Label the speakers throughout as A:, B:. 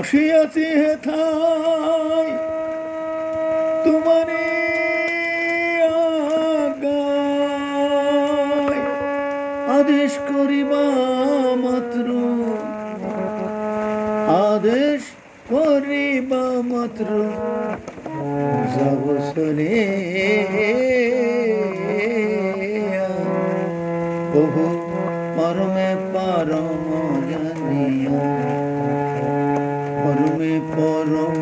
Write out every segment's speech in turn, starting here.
A: আসিয়াছি হেথায় তোমারে আজ্ঞায়, আদেশ করিবা মাত্র, আদেশ করিবা মাত্র যাব চলে। প্রভু পরমে পরম জানিয়া, পরমে পরম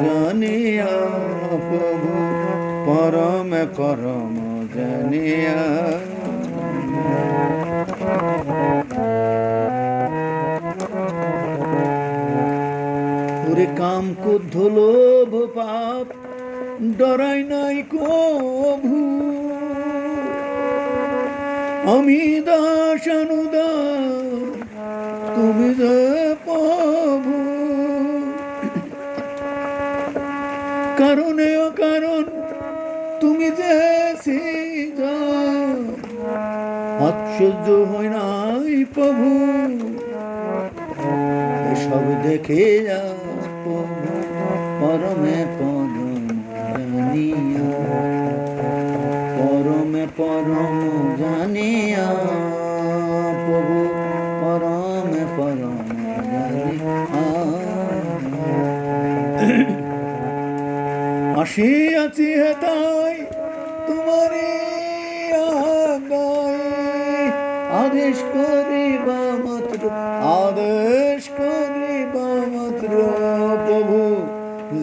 A: জানিয়া, প্রভু পরমে পরম জানিয়া। ওরে কাম ক্রোধ লোভ পাপ ডরাই নাই কভু, আমি দাস অনুদাস তুমি যে প্রভু। কারণে অকারণ তুমি যে আশ্চর্য হয় নাই প্রভু, সব দেখে যা প্রভু পরমে পরম জানিয়া, পরমে পরম জানিয়া, প্রভু পরমে পরম জানিয়া। আসিয়াছি হেতাই তোমারে আজ্ঞায়, আদেশ করিবা মাত্র, আদেশ করিবা মাত্র প্রভু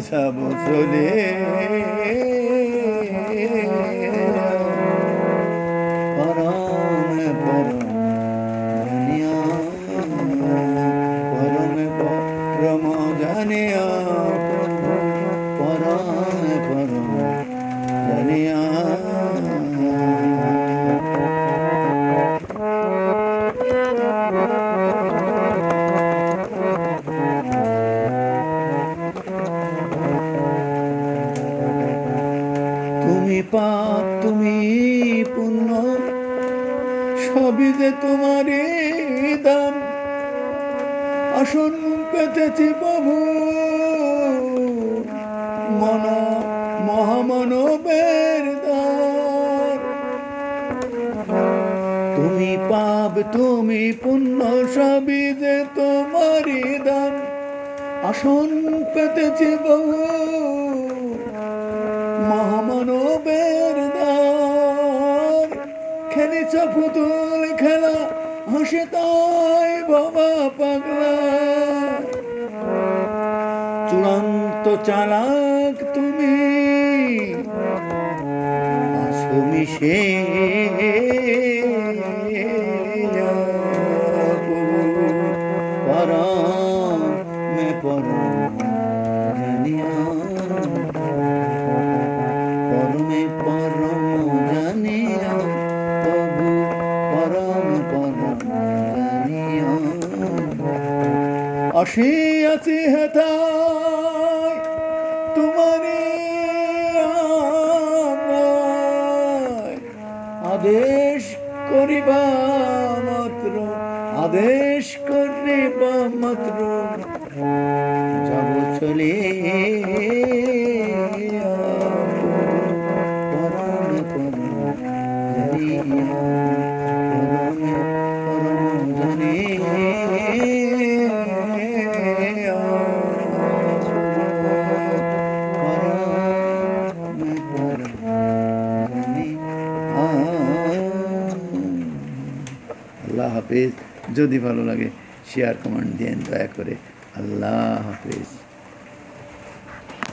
A: যাব চলে। পরমে পরম জানিয়া, পরমে পরম জানিয়া, প্রভু পরমে পরম জানিয়া। তুমি পাপ তুমি পুণ্য সবই যে তোমারই দান, আসন পেতেছি প্রভু মন মহামানবের দান। তুমি পাপ তুমি পুণ্য সবই যে তোমারই দান, আসন পেতেছি প্রভু মহামানবের দান। খেলিছ পুতুল খেলা হাসে তাই বাবা পাগলা, চূড়ান্ত চালাক তুমি আছো মিশে। পরমে পরম জানিয়া, পরমে পরম জানিয়া, প্রভু পরমে পরম জানিয়া। আসিয়াছি হেথায় তোমারে আজ্ঞায়, আদেশ করিবা মাত্র, আদেশ করিবা মাত্র যাব চলে। পরমে পরম জানিয়া, পরমে পরম জানিয়া, পরমে পরম জানিয়া। আল্লাহ হাফেজ। যদি ভালো লাগে শেয়ার কমেন্ট দিন দয়া করে। আল্লাহ হাফেজ।